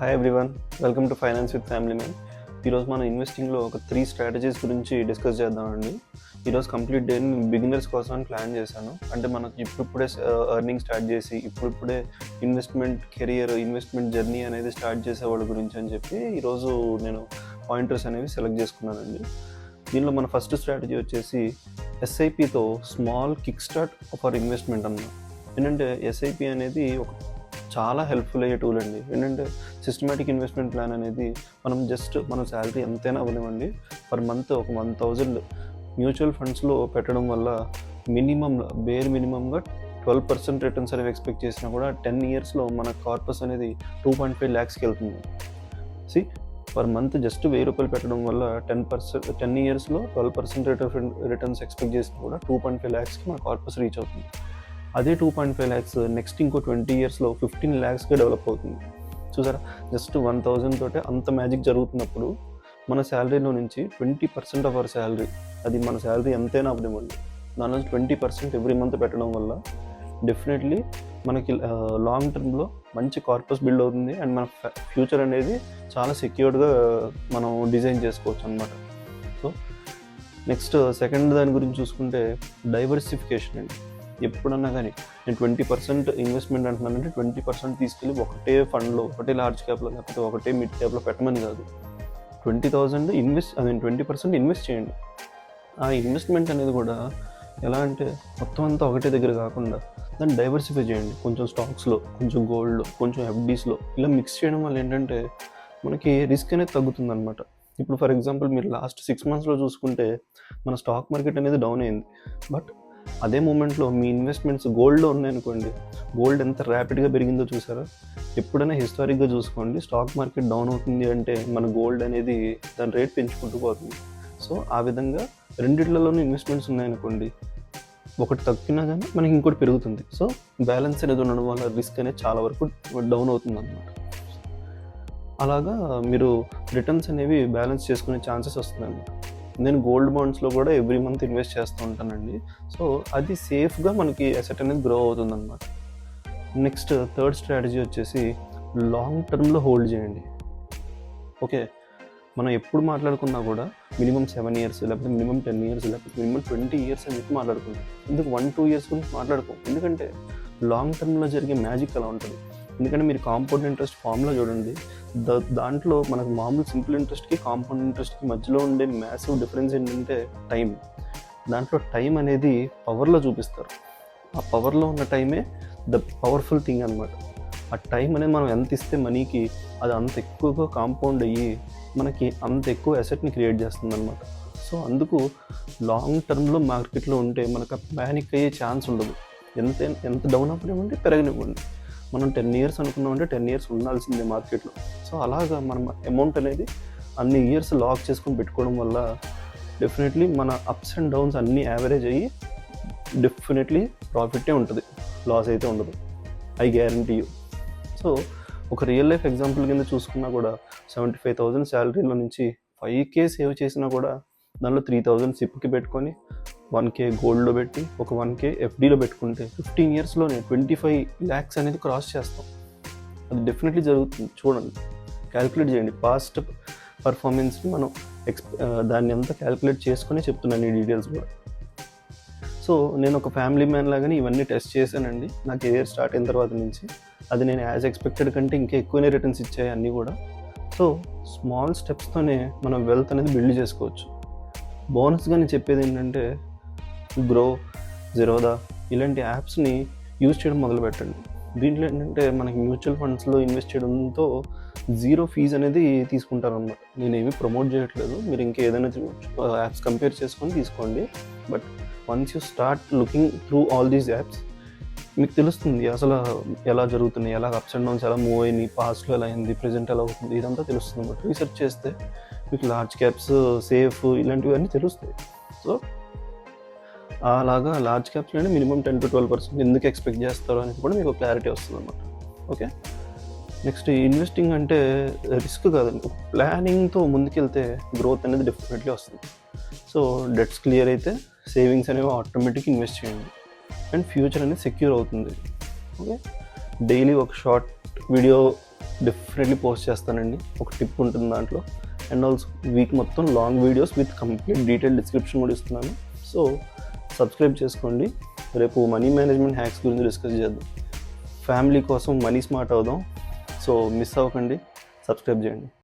Hi everyone, welcome to finance with family man. ఈరోజు మనం ఇన్వెస్టింగ్లో ఒక 3 స్ట్రాటజీస్ గురించి డిస్కస్ చేద్దామండి. ఈరోజు కంప్లీట్ డేని బిగినర్స్ కోసం అని ప్లాన్ చేశాను. అంటే మనకి ఇప్పుడిప్పుడే ఎర్నింగ్ స్టార్ట్ చేసి ఇప్పుడిప్పుడే ఇన్వెస్ట్మెంట్ కెరియర్, ఇన్వెస్ట్మెంట్ జర్నీ అనేది స్టార్ట్ చేసే వాళ్ళ గురించి అని చెప్పి ఈరోజు నేను పాయింటర్స్ అనేవి సెలెక్ట్ చేసుకున్నానండి. దీనిలో మన ఫస్ట్ స్ట్రాటజీ వచ్చేసి ఎస్ఐపితో small kick start for investment అన్నమాట. ఏంటంటే ఎస్ఐపి అనేది ఒక చాలా హెల్ప్ఫుల్ అయ్యే టూల్ అండి. ఏంటంటే సిస్టమేటిక్ ఇన్వెస్ట్మెంట్ ప్లాన్ అనేది మనం జస్ట్ మన శాలరీ ఎంతైనా అవ్వనివ్వండి, పర్ మంత్ ఒక 1,000 మ్యూచువల్ ఫండ్స్లో పెట్టడం వల్ల బేర్ మినిమంగా 12% రిటర్న్స్ అనేవి ఎక్స్పెక్ట్ చేసినా కూడా 10 ఇయర్స్లో మన కార్పస్ అనేది 2.5 lakhsకి వెళ్తుంది. పర్ మంత్ జస్ట్ 1,000 రూపాయలు పెట్టడం వల్ల 10 ఇయర్స్లో 12% రిటర్న్స్ ఎక్స్పెక్ట్ చేసినా కూడా 2.5 lakhsకి మన కార్పస్ రీచ్ అవుతుంది. అదే 2.5 lakhs నెక్స్ట్ ఇంకో 20 ఇయర్స్లో 15 lakhsగా డెవలప్ అవుతుంది. చూసారా, జస్ట్ 1,000 తోటే అంత మ్యాజిక్ జరుగుతున్నప్పుడు మన శాలరీలో నుంచి 20% ఆఫ్ అవర్ శాలరీ, అది మన శాలరీ ఎంతైనా అవ్వనివ్వండి, దాని నుంచి 20% ఎవ్రీ మంత్ పెట్టడం వల్ల డెఫినెట్లీ మనకి లాంగ్ టర్మ్లో మంచి కార్పస్ బిల్డ్ అవుతుంది అండ్ మన ఫ్యూచర్ అనేది చాలా సెక్యూర్డ్గా మనం డిజైన్ చేసుకోవచ్చు అనమాట. సో నెక్స్ట్ సెకండ్ దాని గురించి చూసుకుంటే డైవర్సిఫికేషన్ అండి. ఎప్పుడన్నా కానీ నేను 20% ఇన్వెస్ట్మెంట్ అంటున్నానంటే 20% తీసుకెళ్ళి ఒకటే ఫండ్లో, ఒకటే లార్జ్ క్యాప్లో, లేకపోతే ఒకటే మిడ్ క్యాప్లో పెట్టమని కాదు. 20,000 20% ఇన్వెస్ట్ చేయండి. ఆ ఇన్వెస్ట్మెంట్ అనేది కూడా ఎలా అంటే మొత్తం అంతా ఒకటే దగ్గర కాకుండా దాన్ని డైవర్సిఫై చేయండి. కొంచెం స్టాక్స్లో, కొంచెం గోల్డ్లో, కొంచెం ఎఫ్డీస్లో ఇలా మిక్స్ చేయడం వల్ల ఏంటంటే మనకి రిస్క్ అనేది తగ్గుతుంది అనమాట. ఇప్పుడు ఫర్ ఎగ్జాంపుల్ మీరు లాస్ట్ 6 monthsలో చూసుకుంటే మన స్టాక్ మార్కెట్ అనేది డౌన్ అయింది. బట్ అదే మూమెంట్లో మీ ఇన్వెస్ట్మెంట్స్ గోల్డ్లో ఉన్నాయనుకోండి, గోల్డ్ ఎంత ర్యాపిడ్గా పెరిగిందో చూసారా. ఎప్పుడైనా హిస్టారిక్గా చూసుకోండి, స్టాక్ మార్కెట్ డౌన్ అవుతుంది అంటే మన గోల్డ్ అనేది దాని రేట్ పెంచుకుంటూ పోతుంది. సో ఆ విధంగా రెండిట్లలోనూ ఇన్వెస్ట్మెంట్స్ ఉన్నాయనుకోండి, ఒకటి తగ్గినా కానీ మనకి ఇంకోటి పెరుగుతుంది. సో బ్యాలెన్స్ అనేది ఉండడం వల్ల రిస్క్ అనేది చాలా వరకు డౌన్ అవుతుంది అన్నమాట. అలాగా మీరు రిటర్న్స్ అనేవి బ్యాలెన్స్ చేసుకునే ఛాన్సెస్ వస్తుందన్నమాట. నేను గోల్డ్ బాండ్స్లో కూడా ఎవ్రీ మంత్ ఇన్వెస్ట్ చేస్తూ ఉంటానండి. సో అది సేఫ్గా మనకి అసెట్ అనేది గ్రో అవుతుంది అనమాట. నెక్స్ట్ థర్డ్ స్ట్రాటజీ వచ్చేసి లాంగ్ టర్మ్లో హోల్డ్ చేయండి. ఓకే, మనం ఎప్పుడు మాట్లాడుకున్నా కూడా మినిమం 7 years, లేకపోతే మినిమం 10 years, లేకపోతే మినిమం 20 years అని చెప్పి మాట్లాడుకుంటాం. ఎందుకు 1-2 years గురించి మాట్లాడుకోం? ఎందుకంటే లాంగ్ టర్మ్లో జరిగే మ్యాజిక్ అలా ఉంటుంది. ఎందుకంటే మీరు కాంపౌండ్ ఇంట్రెస్ట్ ఫార్ములా చూడండి, దాంట్లో మనకు మామూలు సింపుల్ ఇంట్రెస్ట్కి కాంపౌండ్ ఇంట్రెస్ట్కి మధ్యలో ఉండే మ్యాసివ్ డిఫరెన్స్ ఏంటంటే టైం. దాంట్లో టైం అనేది పవర్లో చూపిస్తారు. ఆ పవర్లో ఉన్న టైమే ద పవర్ఫుల్ థింగ్ అనమాట. ఆ టైం అనేది మనం ఎంత ఇస్తే మనీకి అది అంత ఎక్కువగా కాంపౌండ్ అయ్యి మనకి అంత ఎక్కువ అసెట్ని క్రియేట్ చేస్తుంది అనమాట. సో అందుకు లాంగ్ టర్మ్లో మార్కెట్లో ఉంటే మనకు ప్యానిక్ అయ్యే ఛాన్స్ ఉండదు. ఎంత డౌన్ అవ్వనివ్వండి, పెరగనివ్వండి, మనం 10 years అనుకున్నామంటే 10 years ఉండాల్సిందే మార్కెట్లో. సో అలాగా మనం అమౌంట్ అనేది అన్ని ఇయర్స్ లాక్ చేసుకొని పెట్టుకోవడం వల్ల డెఫినెట్లీ మన అప్స్ అండ్ డౌన్స్ అన్నీ యావరేజ్ అయ్యి డెఫినెట్లీ ప్రాఫిటే ఉంటుంది, లాస్ అయితే ఉండదు, ఐ గ్యారంటీ యూ. సో ఒక రియల్ లైఫ్ ఎగ్జాంపుల్ కింద చూసుకున్నా కూడా 75,000 శాలరీలో నుంచి 5K సేవ్ చేసినా కూడా దానిలో 3,000 సిప్కి పెట్టుకొని 1K గోల్డ్లో పెట్టి ఒక 1K ఎఫ్డీలో పెట్టుకుంటే 15 yearsలోనే 25 lakhs అనేది క్రాస్ చేస్తాం. అది డెఫినెట్లీ జరుగుతుంది. చూడండి, క్యాలిక్యులేట్ చేయండి. పాస్ట్ పర్ఫార్మెన్స్ని మనం దాన్ని అంతా క్యాలిక్యులేట్ చేసుకొని చెప్తున్నాను ఈ డీటెయిల్స్ కూడా. సో నేను ఒక ఫ్యామిలీ మ్యాన్ లాగానే ఇవన్నీ టెస్ట్ చేశానండి నా కెరియర్ స్టార్ట్ అయిన తర్వాత నుంచి. అది నేను యాజ్ ఎక్స్పెక్టెడ్ కంటే ఇంకా ఎక్కువనే రిటర్న్స్ ఇచ్చాయి అన్నీ కూడా. సో స్మాల్ స్టెప్స్తోనే మనం వెల్త్ అనేది బిల్డ్ చేసుకోవచ్చు. బోనస్గా నేను చెప్పేది ఏంటంటే గ్రో, జిరోదా ఇలాంటి యాప్స్ని యూజ్ చేయడం మొదలు పెట్టండి. దీంట్లో ఏంటంటే మనకి మ్యూచువల్ ఫండ్స్లో ఇన్వెస్ట్ చేయడంతో 0 fees అనేది తీసుకుంటారు అన్నమాట. నేనేమి ప్రమోట్ చేయట్లేదు, మీరు ఇంకా ఏదైనా యాప్స్ కంపేర్ చేసుకొని తీసుకోండి. But once you start looking through all these apps మీకు తెలుస్తుంది అసలు ఎలా జరుగుతున్నాయి, ఎలా అప్స్ అండ్ డౌన్స్ ఎలా మూవ్ అయినాయి, పాస్ట్లో ఎలా అయింది, ప్రజెంట్ ఎలా అవుతుంది, ఇదంతా తెలుస్తుంది అన్నమాట. రీసెర్చ్ చేస్తే మీకు లార్జ్ క్యాప్స్, సేఫ్ ఇలాంటివన్నీ తెలుస్తాయి. సో అలాగా లార్జ్ క్యాప్స్లోనే మినిమం 10-12% ఎందుకు ఎక్స్పెక్ట్ చేస్తారో అనేది కూడా మీకు క్లారిటీ వస్తుంది అన్నమాట. ఓకే, నెక్స్ట్ ఇన్వెస్టింగ్ అంటే రిస్క్ కాదండి, ఒక ప్లానింగ్తో ముందుకెళ్తే గ్రోత్ అనేది డెఫినెట్లీ వస్తుంది. సో డెట్స్ క్లియర్ అయితే సేవింగ్స్ అనేవి ఆటోమేటిక్ ఇన్వెస్ట్ చేయండి అండ్ ఫ్యూచర్ అనేది సెక్యూర్ అవుతుంది. ఓకే, డైలీ ఒక షార్ట్ వీడియో డెఫినెట్లీ పోస్ట్ చేస్తానండి. ఒక టిప్ ఉంటుంది దాంట్లో. అండ్ ఆల్సో వీక్ మొత్తం long videos with complete detail description కూడా ఇస్తున్నాను. సో సబ్స్క్రైబ్ చేసుకోండి. రేపు మనీ మేనేజ్మెంట్ హ్యాక్స్ గురించి డిస్కస్ చేద్దాం. ఫ్యామిలీ కోసం మనీ స్మార్ట్ అవుదాం. సో మిస్ అవ్వకండి, సబ్స్క్రైబ్ చేయండి.